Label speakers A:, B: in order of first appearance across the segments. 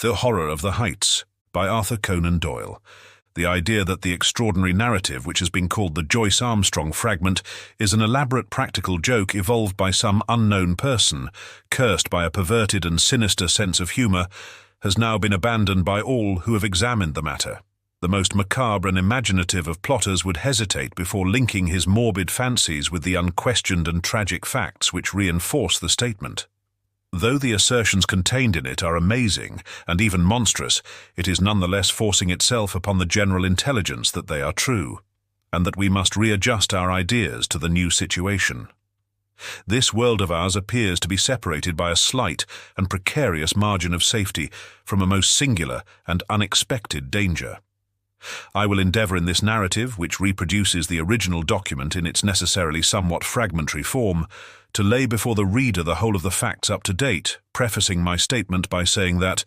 A: The Horror of the Heights, by Arthur Conan Doyle. The idea that the extraordinary narrative, which has been called the Joyce Armstrong fragment, is an elaborate practical joke evolved by some unknown person, cursed by a perverted and sinister sense of humour, has now been abandoned by all who have examined the matter. The most macabre and imaginative of plotters would hesitate before linking his morbid fancies with the unquestioned and tragic facts which reinforce the statement. Though the assertions contained in it are amazing and even monstrous, it is nonetheless forcing itself upon the general intelligence that they are true, and that we must readjust our ideas to the new situation. This world of ours appears to be separated by a slight and precarious margin of safety from a most singular and unexpected danger. I will endeavour in this narrative, which reproduces the original document in its necessarily somewhat fragmentary form, to lay before the reader the whole of the facts up to date, prefacing my statement by saying that,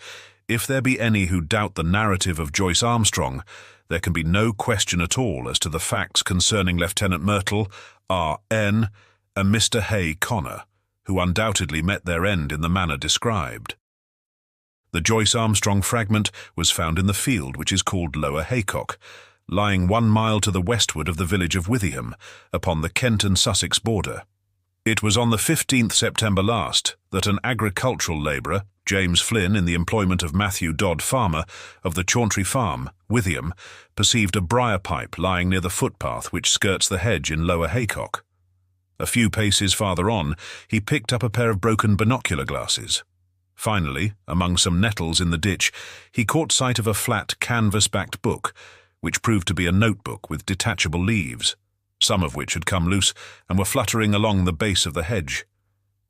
A: if there be any who doubt the narrative of Joyce Armstrong, there can be no question at all as to the facts concerning Lieutenant Myrtle, R.N., and Mr. Hay Connor, who undoubtedly met their end in the manner described. The Joyce Armstrong fragment was found in the field which is called Lower Haycock, lying 1 mile to the westward of the village of Withyham, upon the Kent and Sussex border. It was on the 15th September last that an agricultural labourer, James Flynn, in the employment of Matthew Dodd Farmer, of the Chauntry Farm, Withyham, perceived a briar pipe lying near the footpath which skirts the hedge in Lower Haycock. A few paces farther on, he picked up a pair of broken binocular glasses. Finally, among some nettles in the ditch, he caught sight of a flat canvas-backed book, which proved to be a notebook with detachable leaves, some of which had come loose and were fluttering along the base of the hedge.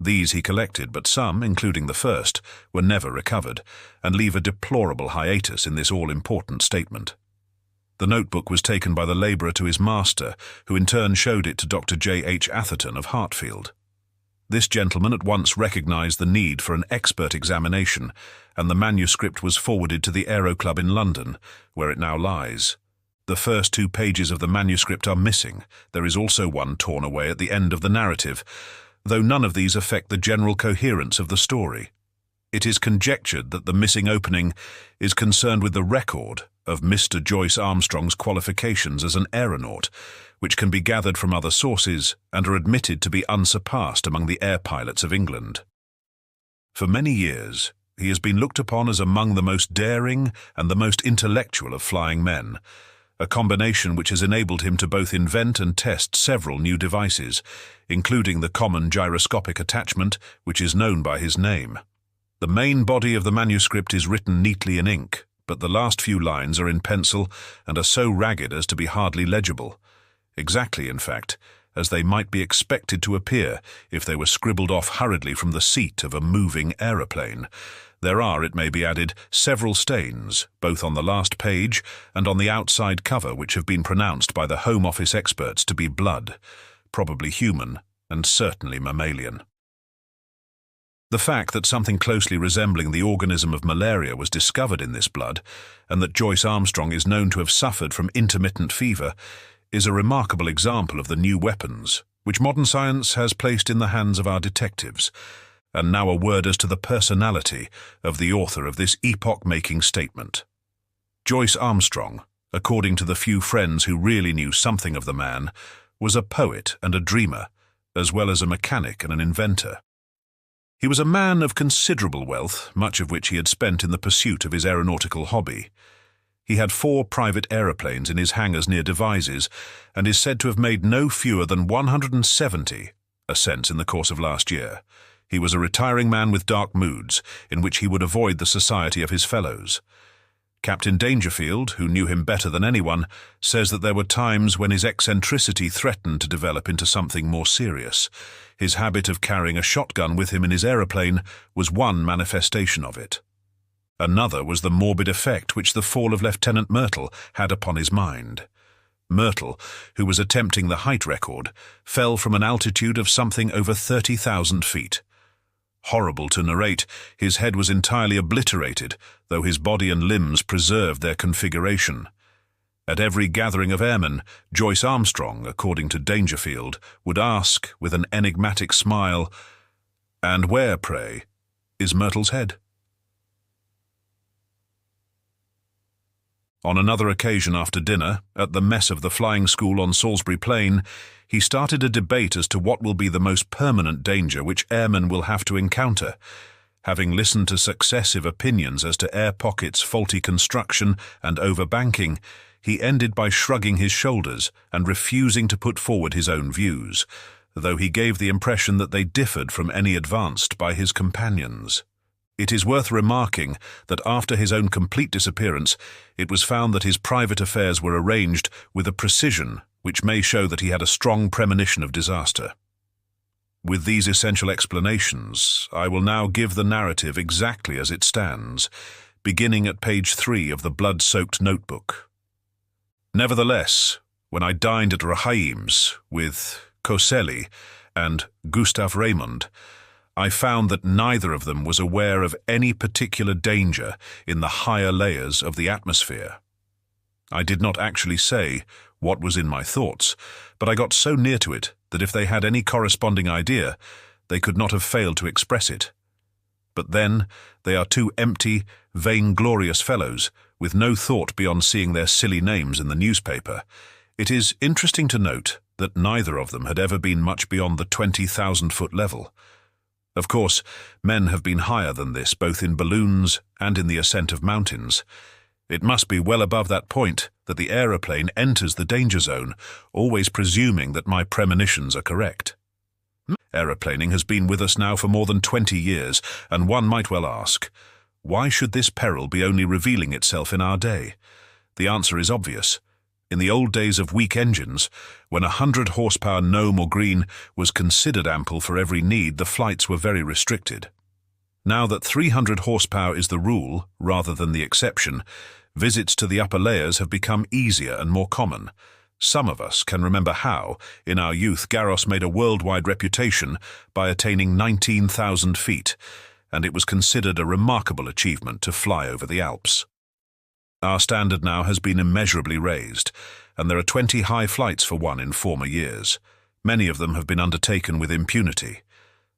A: These he collected, but some, including the first, were never recovered, and leave a deplorable hiatus in this all-important statement. The notebook was taken by the labourer to his master, who in turn showed it to Dr. J. H. Atherton of Hartfield. This gentleman at once recognised the need for an expert examination, and the manuscript was forwarded to the Aero Club in London, where it now lies. The first 2 pages of the manuscript are missing. There is also one torn away at the end of the narrative, though none of these affect the general coherence of the story. It is conjectured that the missing opening is concerned with the record of Mr. Joyce Armstrong's qualifications as an aeronaut, which can be gathered from other sources and are admitted to be unsurpassed among the air pilots of England. For many years, he has been looked upon as among the most daring and the most intellectual of flying men, a combination which has enabled him to both invent and test several new devices, including the common gyroscopic attachment, which is known by his name. The main body of the manuscript is written neatly in ink, but the last few lines are in pencil and are so ragged as to be hardly legible. Exactly, in fact, as they might be expected to appear if they were scribbled off hurriedly from the seat of a moving aeroplane. There are, it may be added, several stains, both on the last page and on the outside cover, which have been pronounced by the Home Office experts to be blood, probably human and certainly mammalian. The fact that something closely resembling the organism of malaria was discovered in this blood, and that Joyce Armstrong is known to have suffered from intermittent fever, is a remarkable example of the new weapons which modern science has placed in the hands of our detectives. And now a word as to the personality of the author of this epoch-making statement. Joyce Armstrong, according to the few friends who really knew something of the man, was a poet and a dreamer, as well as a mechanic and an inventor. He was a man of considerable wealth, much of which he had spent in the pursuit of his aeronautical hobby. He had 4 private aeroplanes in his hangars near Devizes, and is said to have made no fewer than 170 ascents in the course of last year. He was a retiring man with dark moods, in which he would avoid the society of his fellows. Captain Dangerfield, who knew him better than anyone, says that there were times when his eccentricity threatened to develop into something more serious. His habit of carrying a shotgun with him in his aeroplane was one manifestation of it. Another was the morbid effect which the fall of Lieutenant Myrtle had upon his mind. Myrtle, who was attempting the height record, fell from an altitude of something over 30,000 feet. Horrible to narrate, his head was entirely obliterated, though his body and limbs preserved their configuration. At every gathering of airmen, Joyce Armstrong, according to Dangerfield, would ask, with an enigmatic smile, "And where, pray, is Myrtle's head?" On another occasion after dinner, at the mess of the flying school on Salisbury Plain, he started a debate as to what will be the most permanent danger which airmen will have to encounter. Having listened to successive opinions as to air pockets' faulty construction and overbanking, he ended by shrugging his shoulders and refusing to put forward his own views, though he gave the impression that they differed from any advanced by his companions. It is worth remarking that after his own complete disappearance, it was found that his private affairs were arranged with a precision which may show that he had a strong premonition of disaster. With these essential explanations, I will now give the narrative exactly as it stands, beginning at page 3 of the blood-soaked notebook. Nevertheless, when I dined at Rahaim's with Coselli and Gustave Raymond, I found that neither of them was aware of any particular danger in the higher layers of the atmosphere. I did not actually say what was in my thoughts, but I got so near to it that if they had any corresponding idea, they could not have failed to express it. But then they are two empty, vainglorious fellows with no thought beyond seeing their silly names in the newspaper. It is interesting to note that neither of them had ever been much beyond the 20,000-foot level. Of course, men have been higher than this, both in balloons and in the ascent of mountains. It must be well above that point that the aeroplane enters the danger zone, always presuming that my premonitions are correct. Aeroplaning has been with us now for more than 20 years, and one might well ask, why should this peril be only revealing itself in our day? The answer is obvious. In the old days of weak engines, when 100 horsepower Gnome or Green was considered ample for every need, the flights were very restricted. Now that 300 horsepower is the rule rather than the exception, visits to the upper layers have become easier and more common. Some of us can remember how, in our youth, Garros made a worldwide reputation by attaining 19,000 feet, and it was considered a remarkable achievement to fly over the Alps. Our standard now has been immeasurably raised, and there are 20 high flights for one in former years. Many of them have been undertaken with impunity.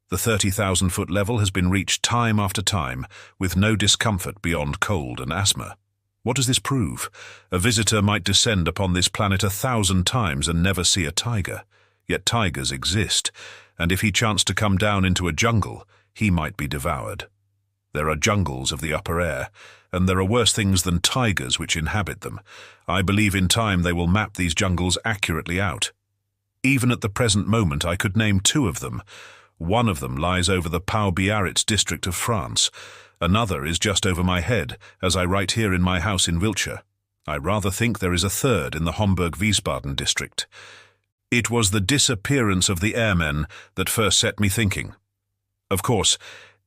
A: The 30,000-foot level has been reached time after time, with no discomfort beyond cold and asthma. What does this prove? A visitor might descend upon this planet 1,000 times and never see a tiger. Yet tigers exist, and if he chanced to come down into a jungle, he might be devoured. There are jungles of the upper air, and there are worse things than tigers which inhabit them. I believe in time they will map these jungles accurately out. Even at the present moment I could name 2 of them. One of them lies over the Pau-Biarritz district of France. Another is just over my head, as I write here in my house in Wiltshire. I rather think there is a third in the Homburg-Wiesbaden district. It was the disappearance of the airmen that first set me thinking. Of course,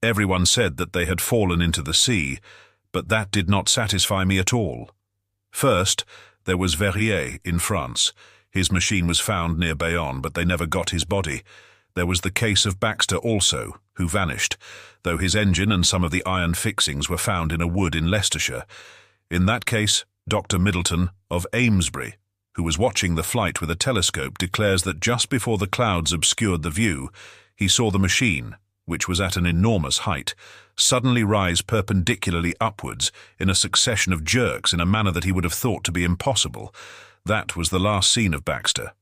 A: everyone said that they had fallen into the sea, but that did not satisfy me at all. First, there was Verrier in France. His machine was found near Bayonne, but they never got his body. There was the case of Baxter also, who vanished, though his engine and some of the iron fixings were found in a wood in Leicestershire. In that case, Dr. Middleton of Amesbury, who was watching the flight with a telescope, declares that just before the clouds obscured the view, he saw the machine, which was at an enormous height, suddenly rise perpendicularly upwards in a succession of jerks in a manner that he would have thought to be impossible. That was the last seen of Baxter.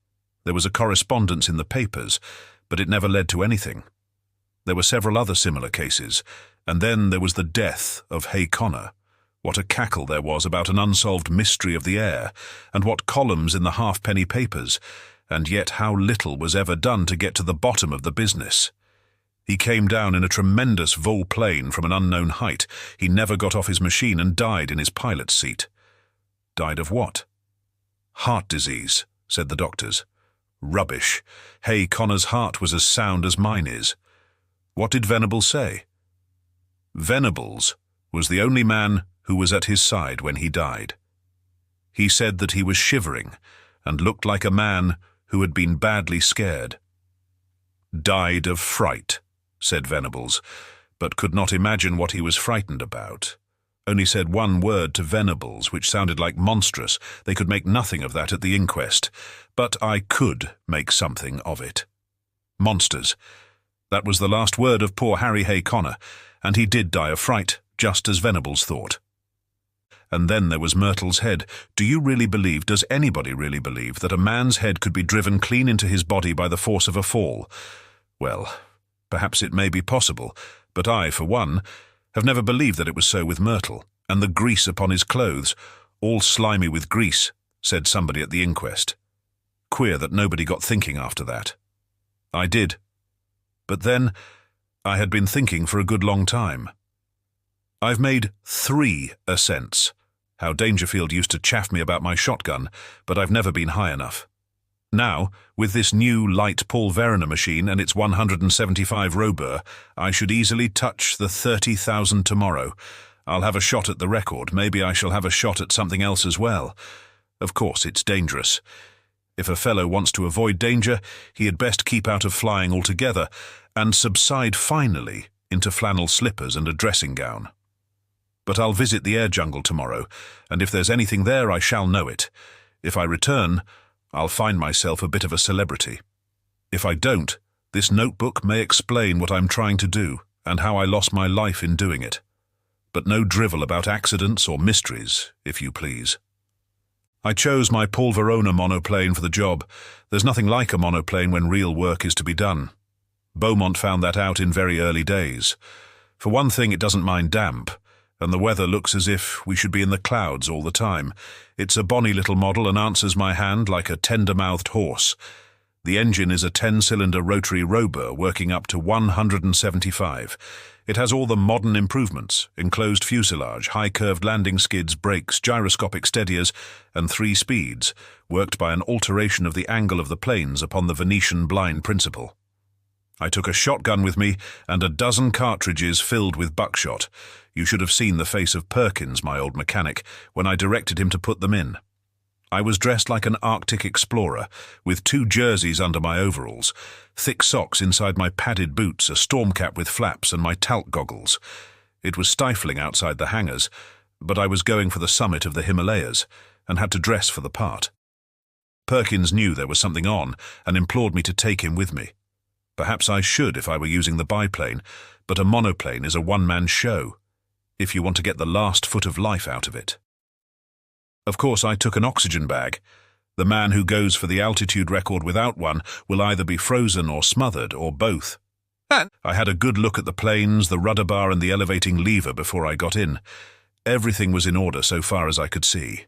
A: There was a correspondence in the papers, but it never led to anything. There were several other similar cases, and then there was the death of Hay Connor. What a cackle there was about an unsolved mystery of the air, and what columns in the halfpenny papers, and yet how little was ever done to get to the bottom of the business. He came down in a tremendous vol-plane from an unknown height. He never got off his machine and died in his pilot's seat. Died of what? Heart disease, said the doctors. Rubbish. Hay Connor's heart was as sound as mine is. What did Venables say? Venables was the only man who was at his side when he died. He said that he was shivering and looked like a man who had been badly scared. Died of fright, said Venables, but could not imagine what he was frightened about. Only said one word to Venables, which sounded like monstrous. They could make nothing of that at the inquest, but I could make something of it. Monsters. That was the last word of poor Harry Hay Connor, and he did die of fright, just as Venables thought. And then there was Myrtle's head. Does anybody really believe that a man's head could be driven clean into his body by the force of a fall? Well, perhaps it may be possible, but I, for one, have never believed that it was so with Myrtle. And the grease upon his clothes, all slimy with grease, said somebody at the inquest. Queer that nobody got thinking after that. I did. But then, I had been thinking for a good long time. I've made 3 ascents. How Dangerfield used to chaff me about my shotgun, but I've never been high enough. Now, with this new light Paul Verner machine and its 175 Robur, I should easily touch the 30,000 tomorrow. I'll have a shot at the record. Maybe I shall have a shot at something else as well. Of course, it's dangerous. If a fellow wants to avoid danger, he had best keep out of flying altogether and subside finally into flannel slippers and a dressing gown. But I'll visit the air jungle tomorrow, and if there's anything there, I shall know it. If I return, I'll find myself a bit of a celebrity. If I don't, this notebook may explain what I'm trying to do and how I lost my life in doing it. But no drivel about accidents or mysteries, if you please. I chose my Paul Verner monoplane for the job. There's nothing like a monoplane when real work is to be done. Beaumont found that out in very early days. For one thing, it doesn't mind damp, and the weather looks as if we should be in the clouds all the time. It's a bonny little model and answers my hand like a tender-mouthed horse. The engine is a 10-cylinder rotary Robur working up to 175. It has all the modern improvements: enclosed fuselage, high-curved landing skids, brakes, gyroscopic steadiers, and 3 speeds, worked by an alteration of the angle of the planes upon the Venetian blind principle. I took a shotgun with me and a dozen cartridges filled with buckshot. You should have seen the face of Perkins, my old mechanic, when I directed him to put them in. I was dressed like an Arctic explorer, with 2 jerseys under my overalls, thick socks inside my padded boots, a storm cap with flaps, and my talc goggles. It was stifling outside the hangars, but I was going for the summit of the Himalayas, and had to dress for the part. Perkins knew there was something on, and implored me to take him with me. Perhaps I should if I were using the biplane, but a monoplane is a one-man show, if you want to get the last foot of life out of it. Of course, I took an oxygen bag. The man who goes for the altitude record without one will either be frozen or smothered, or both. I had a good look at the planes, the rudder bar and the elevating lever before I got in. Everything was in order so far as I could see.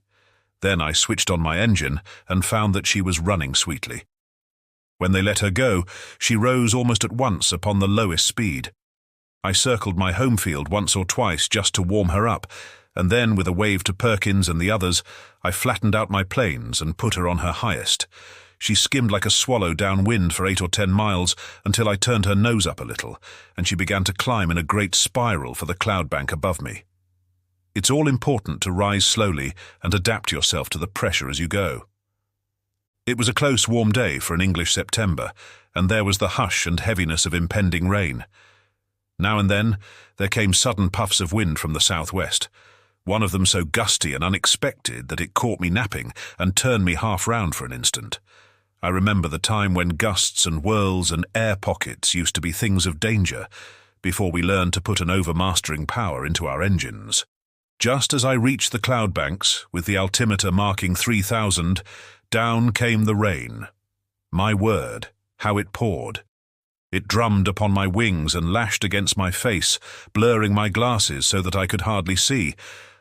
A: Then I switched on my engine and found that she was running sweetly. When they let her go, she rose almost at once upon the lowest speed. I circled my home field once or twice just to warm her up, and then, with a wave to Perkins and the others, I flattened out my planes and put her on her highest. She skimmed like a swallow downwind for 8 or 10 miles until I turned her nose up a little, and she began to climb in a great spiral for the cloud bank above me. It's all important to rise slowly and adapt yourself to the pressure as you go. It was a close, warm day for an English September, and there was the hush and heaviness of impending rain. Now and then, there came sudden puffs of wind from the southwest, one of them so gusty and unexpected that it caught me napping and turned me half round for an instant. I remember the time when gusts and whirls and air pockets used to be things of danger, before we learned to put an overmastering power into our engines. Just as I reached the cloud banks, with the altimeter marking 3,000, down came the rain. My word, how it poured. It drummed upon my wings and lashed against my face, blurring my glasses so that I could hardly see.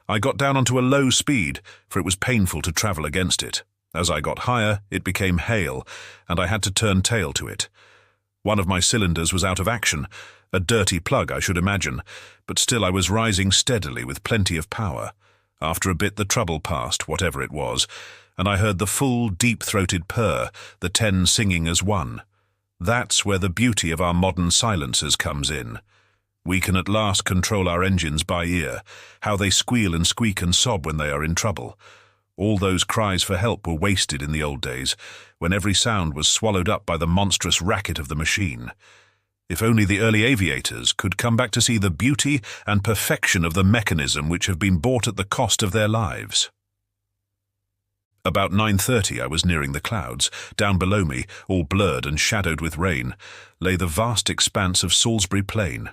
A: I got down onto a low speed, for it was painful to travel against it. As I got higher, it became hail, and I had to turn tail to it. One of my cylinders was out of action, a dirty plug, I should imagine, but still I was rising steadily with plenty of power. After a bit the trouble passed, whatever it was, and I heard the full, deep-throated purr, the 10 singing as one. That's where the beauty of our modern silencers comes in. We can at last control our engines by ear, how they squeal and squeak and sob when they are in trouble. All those cries for help were wasted in the old days, when every sound was swallowed up by the monstrous racket of the machine. If only the early aviators could come back to see the beauty and perfection of the mechanism which have been bought at the cost of their lives. About 9:30 I was nearing the clouds. Down below me, all blurred and shadowed with rain, lay the vast expanse of Salisbury Plain.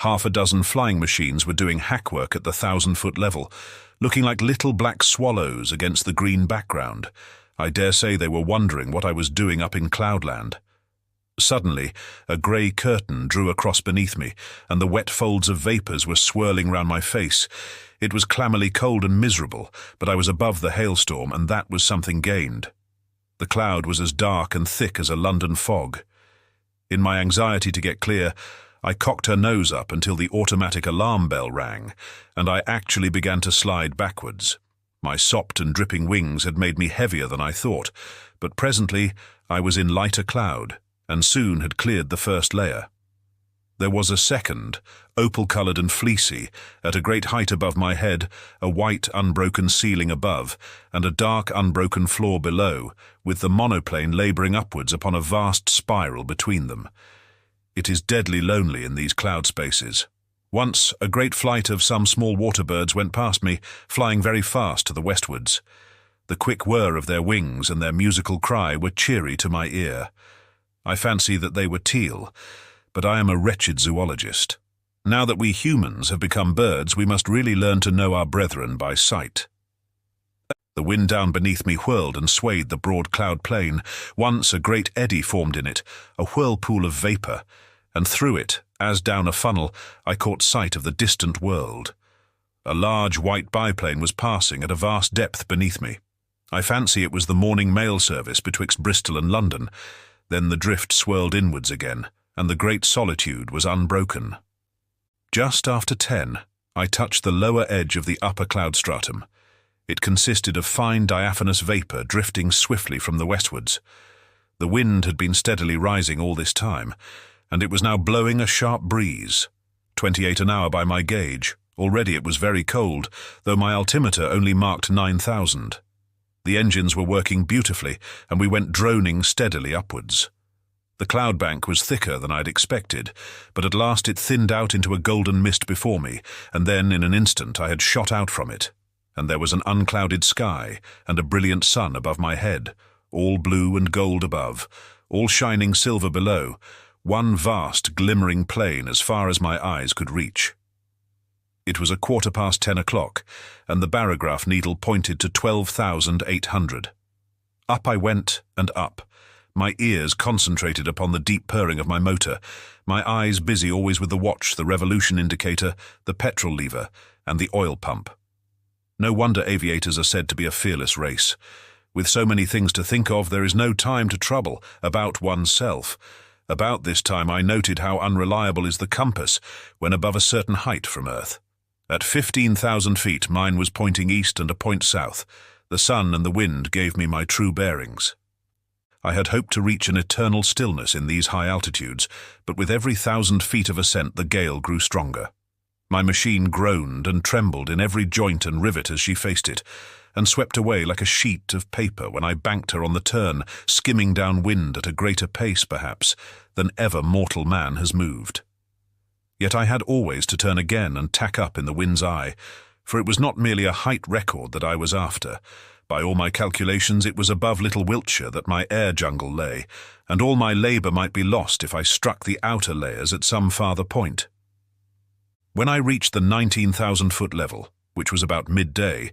A: Half a dozen flying machines were doing hackwork at the 1,000-foot level, looking like little black swallows against the green background. I dare say they were wondering what I was doing up in cloudland. Suddenly, a grey curtain drew across beneath me, and the wet folds of vapours were swirling round my face. It was clammily cold and miserable, but I was above the hailstorm, and that was something gained. The cloud was as dark and thick as a London fog. In my anxiety to get clear, I cocked her nose up until the automatic alarm bell rang, and I actually began to slide backwards. My sopped and dripping wings had made me heavier than I thought, but presently I was in lighter cloud, and soon had cleared the first layer. There was a second, opal-coloured and fleecy, at a great height above my head, a white, unbroken ceiling above, and a dark, unbroken floor below, with the monoplane labouring upwards upon a vast spiral between them. It is deadly lonely in these cloud spaces. Once, a great flight of some small water birds went past me, flying very fast to the westwards. The quick whir of their wings and their musical cry were cheery to my ear. I fancy that they were teal, but I am a wretched zoologist. Now that we humans have become birds, we must really learn to know our brethren by sight. The wind down beneath me whirled and swayed the broad cloud plain. Once a great eddy formed in it, a whirlpool of vapour, and through it, as down a funnel, I caught sight of the distant world. A large white biplane was passing at a vast depth beneath me. I fancy it was the morning mail service betwixt Bristol and London. Then the drift swirled inwards again, and the great solitude was unbroken. Just after 10, I touched the lower edge of the upper cloud stratum. It consisted of fine diaphanous vapour drifting swiftly from the westwards. The wind had been steadily rising all this time, and it was now blowing a sharp breeze, 28 an hour by my gauge. Already it was very cold, though my altimeter only marked 9,000. The engines were working beautifully, and we went droning steadily upwards. The cloud bank was thicker than I'd expected, but at last it thinned out into a golden mist before me, and then in an instant I had shot out from it, and there was an unclouded sky and a brilliant sun above my head, all blue and gold above, all shining silver below, one vast glimmering plain as far as my eyes could reach. It was 10:15 o'clock, and the barograph needle pointed to 12,800. Up I went and up, my ears concentrated upon the deep purring of my motor, my eyes busy always with the watch, the revolution indicator, the petrol lever, and the oil pump. No wonder aviators are said to be a fearless race. With so many things to think of, there is no time to trouble about oneself. About this time I noted how unreliable is the compass when above a certain height from Earth. At 15,000 feet mine was pointing east and a point south. The sun and the wind gave me my true bearings. I had hoped to reach an eternal stillness in these high altitudes, but with every 1,000 feet of ascent the gale grew stronger. My machine groaned and trembled in every joint and rivet as she faced it, and swept away like a sheet of paper when I banked her on the turn, skimming down wind at a greater pace, perhaps, than ever mortal man has moved. Yet I had always to turn again and tack up in the wind's eye, for it was not merely a height record that I was after. By all my calculations, it was above Little Wiltshire that my air jungle lay, and all my labour might be lost if I struck the outer layers at some farther point. When I reached the 19,000-foot level, which was about midday,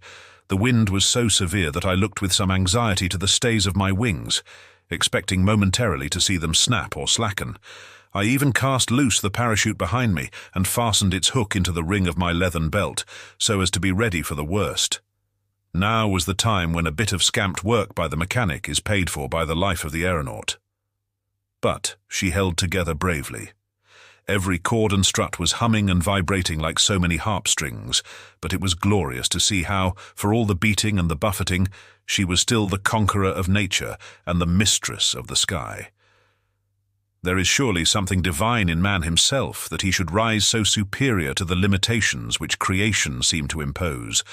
A: the wind was so severe that I looked with some anxiety to the stays of my wings, expecting momentarily to see them snap or slacken. I even cast loose the parachute behind me and fastened its hook into the ring of my leathern belt, so as to be ready for the worst. Now was the time when a bit of scamped work by the mechanic is paid for by the life of the aeronaut. But she held together bravely. Every cord and strut was humming and vibrating like so many harp strings, but it was glorious to see how, for all the beating and the buffeting, she was still the conqueror of nature and the mistress of the sky. There is surely something divine in man himself that he should rise so superior to the limitations which creation seemed to impose,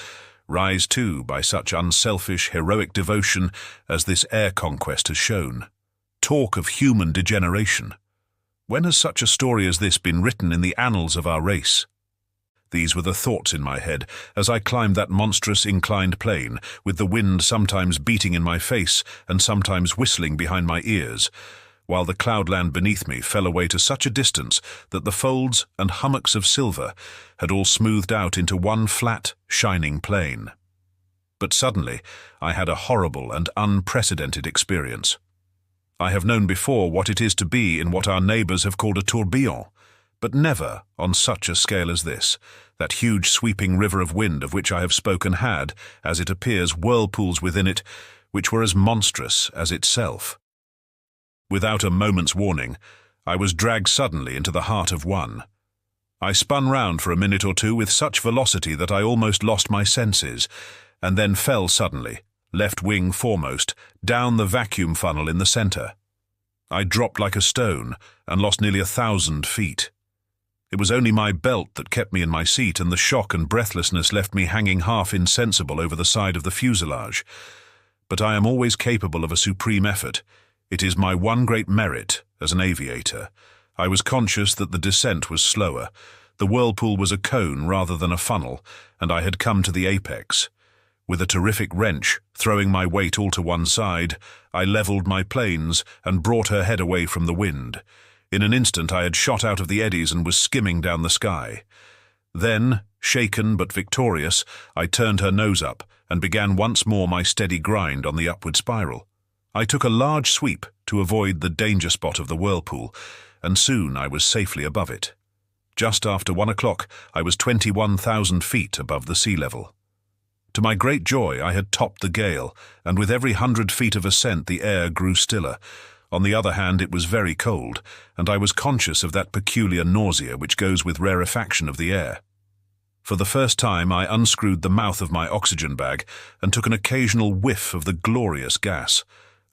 A: rise too by such unselfish, heroic devotion as this air conquest has shown. Talk of human degeneration! When has such a story as this been written in the annals of our race? These were the thoughts in my head as I climbed that monstrous inclined plane, with the wind sometimes beating in my face and sometimes whistling behind my ears, while the cloudland beneath me fell away to such a distance that the folds and hummocks of silver had all smoothed out into one flat, shining plain. But suddenly, I had a horrible and unprecedented experience. I have known before what it is to be in what our neighbours have called a tourbillon, but never on such a scale as this. That huge sweeping river of wind of which I have spoken had, as it appears, whirlpools within it, which were as monstrous as itself. Without a moment's warning, I was dragged suddenly into the heart of one. I spun round for a minute or two with such velocity that I almost lost my senses, and then fell suddenly, left wing foremost, down the vacuum funnel in the centre. I dropped like a stone and lost nearly 1,000 feet. It was only my belt that kept me in my seat, and the shock and breathlessness left me hanging half insensible over the side of the fuselage. But I am always capable of a supreme effort. It is my one great merit as an aviator. I was conscious that the descent was slower. The whirlpool was a cone rather than a funnel, and I had come to the apex. With a terrific wrench, throwing my weight all to one side, I levelled my planes and brought her head away from the wind. In an instant I had shot out of the eddies and was skimming down the sky. Then, shaken but victorious, I turned her nose up and began once more my steady grind on the upward spiral. I took a large sweep to avoid the danger spot of the whirlpool, and soon I was safely above it. Just after 1 o'clock, I was 21,000 feet above the sea level. To my great joy, I had topped the gale, and with every 100 feet of ascent the air grew stiller. On the other hand, it was very cold, and I was conscious of that peculiar nausea which goes with rarefaction of the air. For the first time, I unscrewed the mouth of my oxygen bag and took an occasional whiff of the glorious gas.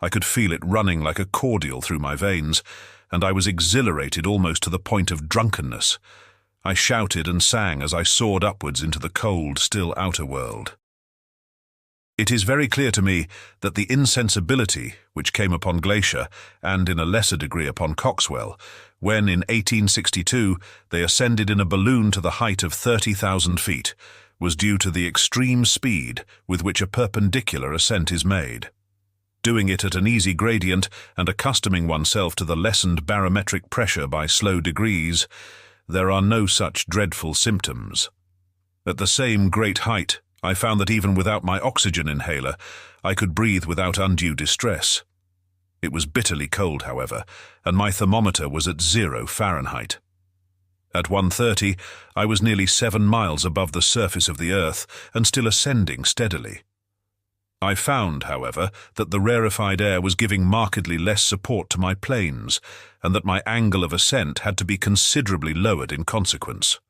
A: I could feel it running like a cordial through my veins, and I was exhilarated almost to the point of drunkenness. I shouted and sang as I soared upwards into the cold, still outer world. It is very clear to me that the insensibility which came upon Glacier, and in a lesser degree upon Coxwell, when in 1862 they ascended in a balloon to the height of 30,000 feet, was due to the extreme speed with which a perpendicular ascent is made. Doing it at an easy gradient and accustoming oneself to the lessened barometric pressure by slow degrees, there are no such dreadful symptoms. At the same great height, I found that even without my oxygen inhaler, I could breathe without undue distress. It was bitterly cold, however, and my thermometer was at 0 Fahrenheit. At 1:30, I was nearly 7 miles above the surface of the earth and still ascending steadily. I found, however, that the rarefied air was giving markedly less support to my planes, and that my angle of ascent had to be considerably lowered in consequence.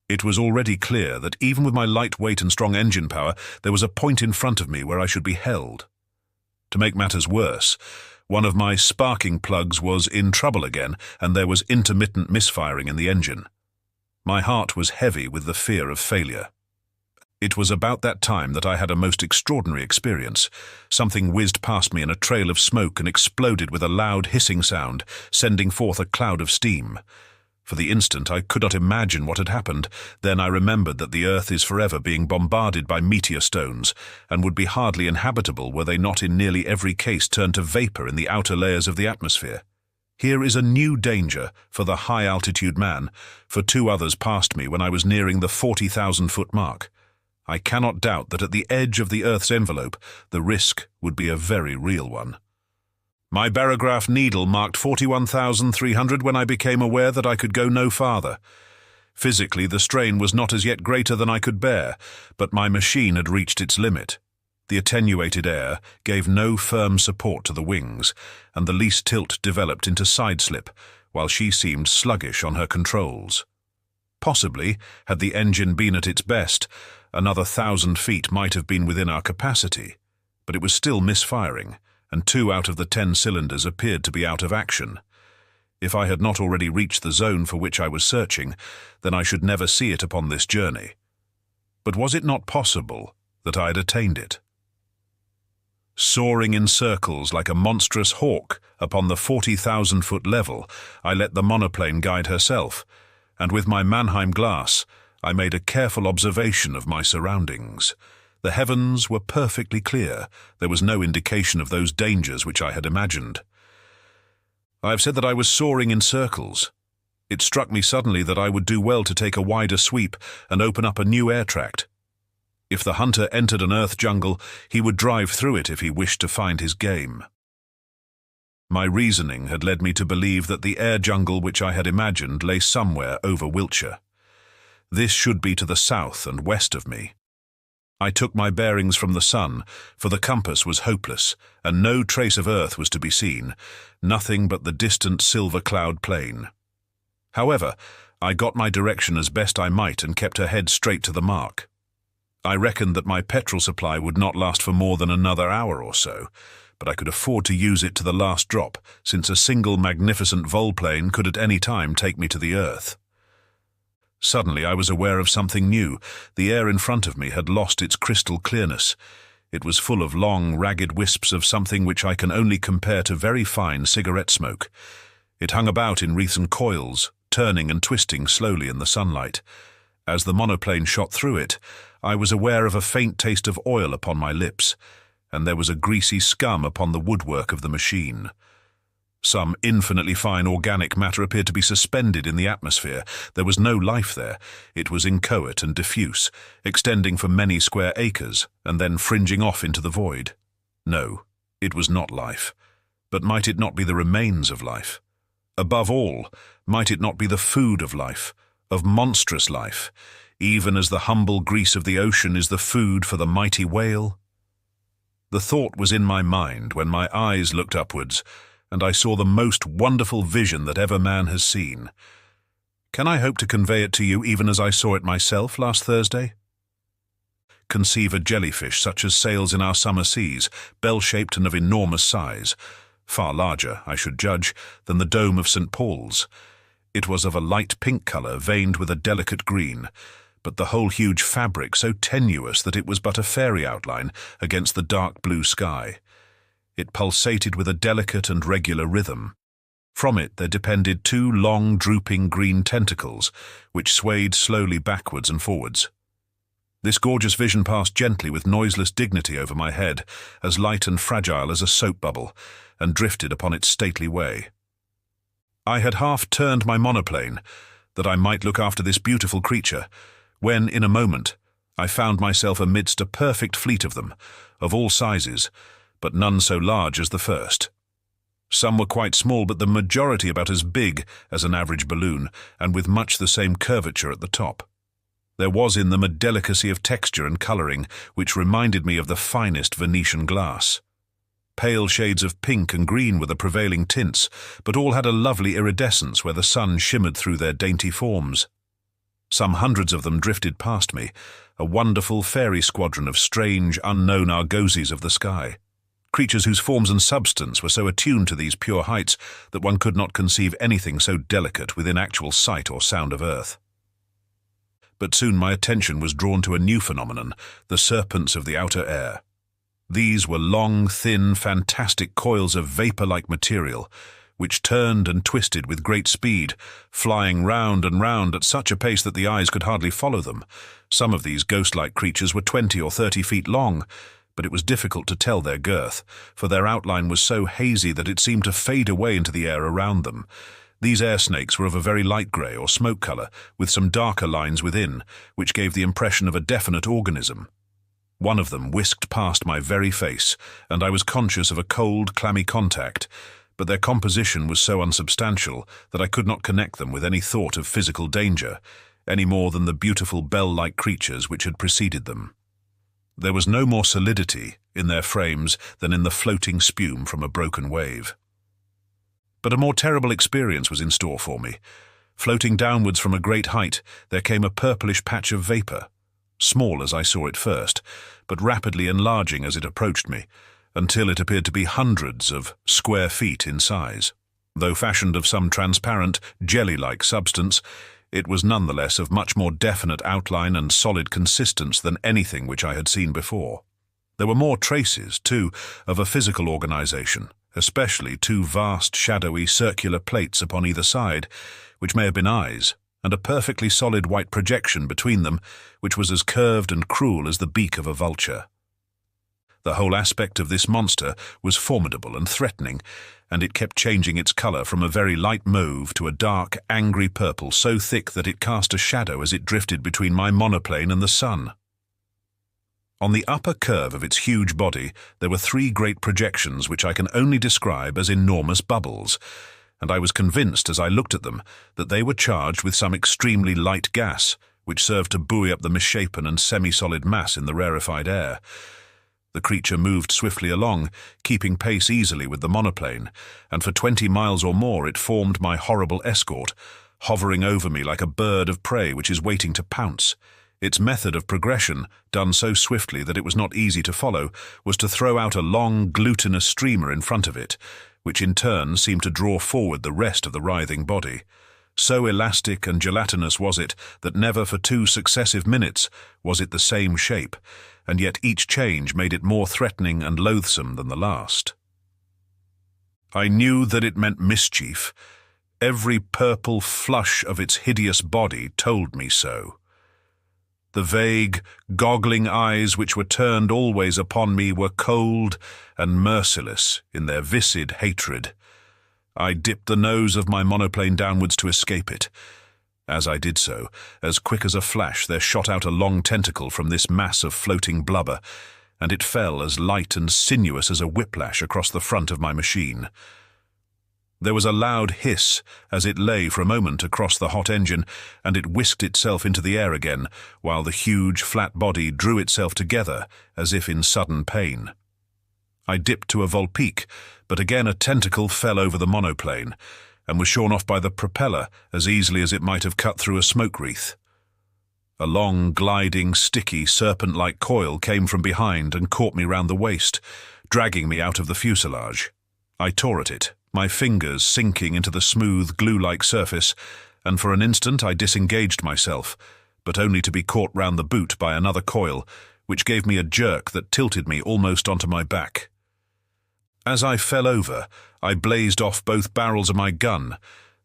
A: It was already clear that even with my light weight and strong engine power, there was a point in front of me where I should be held. To make matters worse, one of my sparking plugs was in trouble again, and there was intermittent misfiring in the engine. My heart was heavy with the fear of failure. It was about that time that I had a most extraordinary experience. Something whizzed past me in a trail of smoke and exploded with a loud hissing sound, sending forth a cloud of steam. For the instant, I could not imagine what had happened. Then I remembered that the earth is forever being bombarded by meteor stones, and would be hardly inhabitable were they not in nearly every case turned to vapour in the outer layers of the atmosphere. Here is a new danger for the high-altitude man, for 2 others passed me when I was nearing the 40,000-foot mark. I cannot doubt that at the edge of the Earth's envelope, the risk would be a very real one. My barograph needle marked 41,300 when I became aware that I could go no farther. Physically, the strain was not as yet greater than I could bear, but my machine had reached its limit. The attenuated air gave no firm support to the wings, and the least tilt developed into side-slip, while she seemed sluggish on her controls. Possibly, had the engine been at its best, another 1,000 feet might have been within our capacity, but it was still misfiring, and 2 out of the 10 cylinders appeared to be out of action. If I had not already reached the zone for which I was searching, then I should never see it upon this journey. But was it not possible that I had attained it? Soaring in circles like a monstrous hawk upon the 40,000-foot level, I let the monoplane guide herself, and with my Mannheim glass, I made a careful observation of my surroundings. The heavens were perfectly clear. There was no indication of those dangers which I had imagined. I have said that I was soaring in circles. It struck me suddenly that I would do well to take a wider sweep and open up a new air tract. If the hunter entered an earth jungle, he would drive through it if he wished to find his game. My reasoning had led me to believe that the air jungle which I had imagined lay somewhere over Wiltshire. This should be to the south and west of me. I took my bearings from the sun, for the compass was hopeless, and no trace of earth was to be seen, nothing but the distant silver cloud plain. However, I got my direction as best I might and kept ahead straight to the mark. I reckoned that my petrol supply would not last for more than another hour or so, but I could afford to use it to the last drop, since a single magnificent volplane could at any time take me to the earth. Suddenly I was aware of something new. The air in front of me had lost its crystal clearness. It was full of long, ragged wisps of something which I can only compare to very fine cigarette smoke. It hung about in wreaths and coils, turning and twisting slowly in the sunlight. As the monoplane shot through it, I was aware of a faint taste of oil upon my lips, and there was a greasy scum upon the woodwork of the machine. Some infinitely fine organic matter appeared to be suspended in the atmosphere. There was no life there. It was inchoate and diffuse, extending for many square acres, and then fringing off into the void. No, it was not life. But might it not be the remains of life? Above all, might it not be the food of life, of monstrous life, even as the humble grease of the ocean is the food for the mighty whale? The thought was in my mind when my eyes looked upwards, and I saw the most wonderful vision that ever man has seen. Can I hope to convey it to you even as I saw it myself last Thursday? Conceive a jellyfish such as sails in our summer seas, bell-shaped and of enormous size, far larger, I should judge, than the dome of St. Paul's. It was of a light pink colour, veined with a delicate green, but the whole huge fabric so tenuous that it was but a fairy outline against the dark blue sky. It pulsated with a delicate and regular rhythm. From it there depended two long, drooping green tentacles, which swayed slowly backwards and forwards. This gorgeous vision passed gently with noiseless dignity over my head, as light and fragile as a soap bubble, and drifted upon its stately way. I had half turned my monoplane, that I might look after this beautiful creature, when, in a moment, I found myself amidst a perfect fleet of them, of all sizes, but none so large as the first. Some were quite small, but the majority about as big as an average balloon, and with much the same curvature at the top. There was in them a delicacy of texture and colouring which reminded me of the finest Venetian glass. Pale shades of pink and green were the prevailing tints, but all had a lovely iridescence where the sun shimmered through their dainty forms. Some hundreds of them drifted past me, a wonderful fairy squadron of strange, unknown argosies of the sky. Creatures whose forms and substance were so attuned to these pure heights that one could not conceive anything so delicate within actual sight or sound of earth. But soon my attention was drawn to a new phenomenon, the serpents of the outer air. These were long, thin, fantastic coils of vapour-like material, which turned and twisted with great speed, flying round and round at such a pace that the eyes could hardly follow them. Some of these ghost-like creatures were 20 or 30 feet long, but it was difficult to tell their girth, for their outline was so hazy that it seemed to fade away into the air around them. These air snakes were of a very light grey or smoke colour, with some darker lines within, which gave the impression of a definite organism. One of them whisked past my very face, and I was conscious of a cold, clammy contact, but their composition was so unsubstantial that I could not connect them with any thought of physical danger, any more than the beautiful bell-like creatures which had preceded them. There was no more solidity in their frames than in the floating spume from a broken wave. But a more terrible experience was in store for me. Floating downwards from a great height, there came a purplish patch of vapour, small as I saw it first, but rapidly enlarging as it approached me, until it appeared to be hundreds of square feet in size. Though fashioned of some transparent, jelly-like substance, it was nonetheless of much more definite outline and solid consistence than anything which I had seen before. There were more traces, too, of a physical organization, especially two vast, shadowy, circular plates upon either side, which may have been eyes, and a perfectly solid white projection between them, which was as curved and cruel as the beak of a vulture. The whole aspect of this monster was formidable and threatening, and it kept changing its color from a very light mauve to a dark, angry purple so thick that it cast a shadow as it drifted between my monoplane and the sun. On the upper curve of its huge body, there were 3 great projections which I can only describe as enormous bubbles, and I was convinced as I looked at them that they were charged with some extremely light gas, which served to buoy up the misshapen and semi-solid mass in the rarefied air. The creature moved swiftly along, keeping pace easily with the monoplane, and for 20 miles or more it formed my horrible escort, hovering over me like a bird of prey which is waiting to pounce. Its method of progression, done so swiftly that it was not easy to follow, was to throw out a long, glutinous streamer in front of it, which in turn seemed to draw forward the rest of the writhing body. So elastic and gelatinous was it that never for 2 successive minutes was it the same shape, and yet each change made it more threatening and loathsome than the last. I knew that it meant mischief. Every purple flush of its hideous body told me so. The vague, goggling eyes which were turned always upon me were cold and merciless in their viscid hatred. I dipped the nose of my monoplane downwards to escape it. As I did so, as quick as a flash there shot out a long tentacle from this mass of floating blubber, and it fell as light and sinuous as a whiplash across the front of my machine. There was a loud hiss as it lay for a moment across the hot engine, and it whisked itself into the air again, while the huge, flat body drew itself together as if in sudden pain. I dipped to a volpique, but again a tentacle fell over the monoplane, and was shorn off by the propeller as easily as it might have cut through a smoke wreath. A long, gliding, sticky, serpent-like coil came from behind and caught me round the waist, dragging me out of the fuselage. I tore at it, my fingers sinking into the smooth, glue-like surface, and for an instant I disengaged myself, but only to be caught round the boot by another coil, which gave me a jerk that tilted me almost onto my back. As I fell over, I blazed off both barrels of my gun,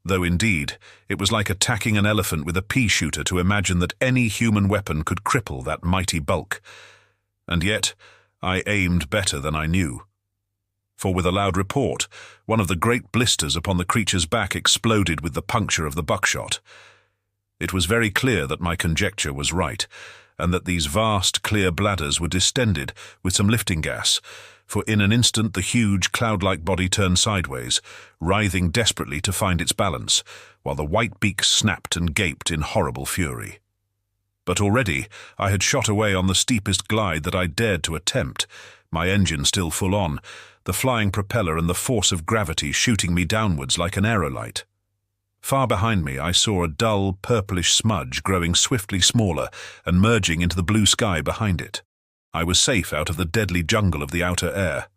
A: though indeed it was like attacking an elephant with a pea-shooter to imagine that any human weapon could cripple that mighty bulk. And yet I aimed better than I knew. For with a loud report, one of the great blisters upon the creature's back exploded with the puncture of the buckshot. It was very clear that my conjecture was right, and that these vast, clear bladders were distended with some lifting gas, for in an instant the huge, cloud-like body turned sideways, writhing desperately to find its balance, while the white beak snapped and gaped in horrible fury. But already I had shot away on the steepest glide that I dared to attempt, my engine still full on, the flying propeller and the force of gravity shooting me downwards like an aerolite. Far behind me I saw a dull, purplish smudge growing swiftly smaller and merging into the blue sky behind it. I was safe out of the deadly jungle of the outer air.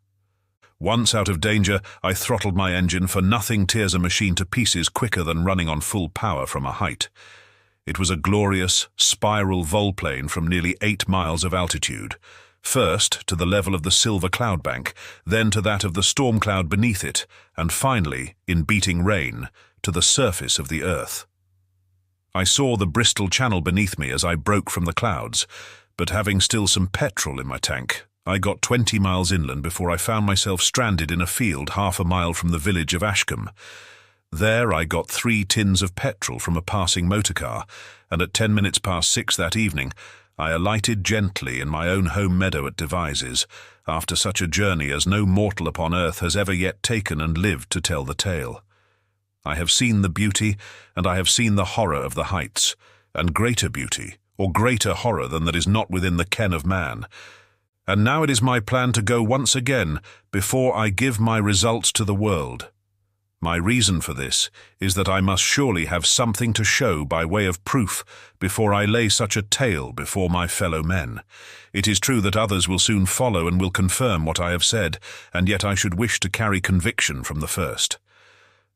A: Once out of danger, I throttled my engine, for nothing tears a machine to pieces quicker than running on full power from a height. It was a glorious, spiral volplane from nearly 8 miles of altitude, first to the level of the silver cloud bank, then to that of the storm cloud beneath it, and finally, in beating rain, to the surface of the earth. I saw the Bristol Channel beneath me as I broke from the clouds, but having still some petrol in my tank, I got 20 miles inland before I found myself stranded in a field half a mile from the village of Ashcombe. There I got 3 tins of petrol from a passing motorcar, and at 10 minutes past 6 that evening, I alighted gently in my own home meadow at Devizes, after such a journey as no mortal upon earth has ever yet taken and lived to tell the tale. I have seen the beauty, and I have seen the horror of the heights, and greater beauty, or greater horror than that is not within the ken of man. And now it is my plan to go once again before I give my results to the world. My reason for this is that I must surely have something to show by way of proof before I lay such a tale before my fellow men. It is true that others will soon follow and will confirm what I have said, and yet I should wish to carry conviction from the first.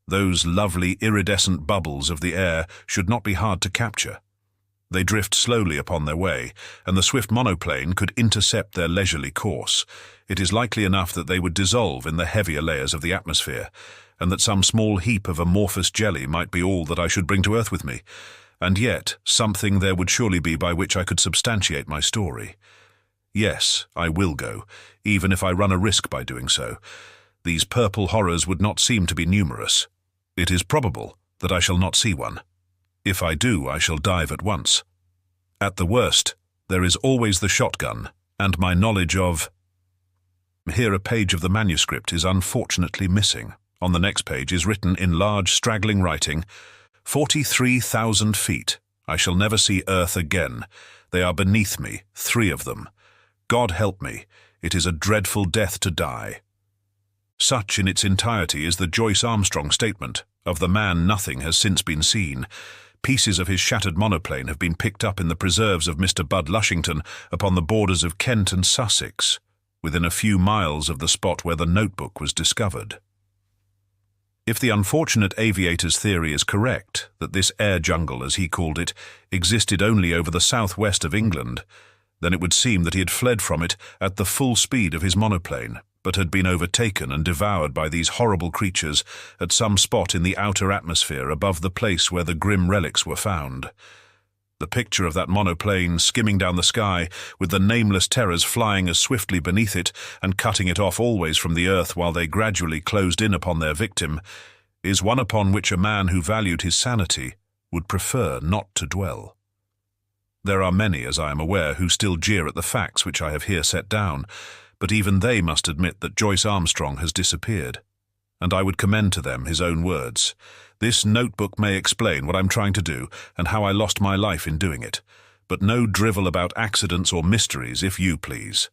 A: Those lovely iridescent bubbles of the air should not be hard to capture. They drift slowly upon their way, and the swift monoplane could intercept their leisurely course. It is likely enough that they would dissolve in the heavier layers of the atmosphere, and that some small heap of amorphous jelly might be all that I should bring to earth with me, and yet something there would surely be by which I could substantiate my story. Yes, I will go, even if I run a risk by doing so. These purple horrors would not seem to be numerous. It is probable that I shall not see one. If I do, I shall dive at once. At the worst, there is always the shotgun, and my knowledge of... Here a page of the manuscript is unfortunately missing. On the next page is written in large, straggling writing, 43,000 feet. I shall never see Earth again. They are beneath me, 3 of them. God help me, it is a dreadful death to die. Such in its entirety is the Joyce Armstrong statement. Of the man nothing has since been seen. Pieces of his shattered monoplane have been picked up in the preserves of Mr. Budd Lushington upon the borders of Kent and Sussex, within a few miles of the spot where the notebook was discovered. If the unfortunate aviator's theory is correct, that this air jungle, as he called it, existed only over the southwest of England, then it would seem that he had fled from it at the full speed of his monoplane, but had been overtaken and devoured by these horrible creatures at some spot in the outer atmosphere above the place where the grim relics were found. The picture of that monoplane skimming down the sky, with the nameless terrors flying as swiftly beneath it and cutting it off always from the earth while they gradually closed in upon their victim, is one upon which a man who valued his sanity would prefer not to dwell. There are many, as I am aware, who still jeer at the facts which I have here set down, but even they must admit that Joyce Armstrong has disappeared, and I would commend to them his own words. This notebook may explain what I'm trying to do and how I lost my life in doing it, but no drivel about accidents or mysteries, if you please.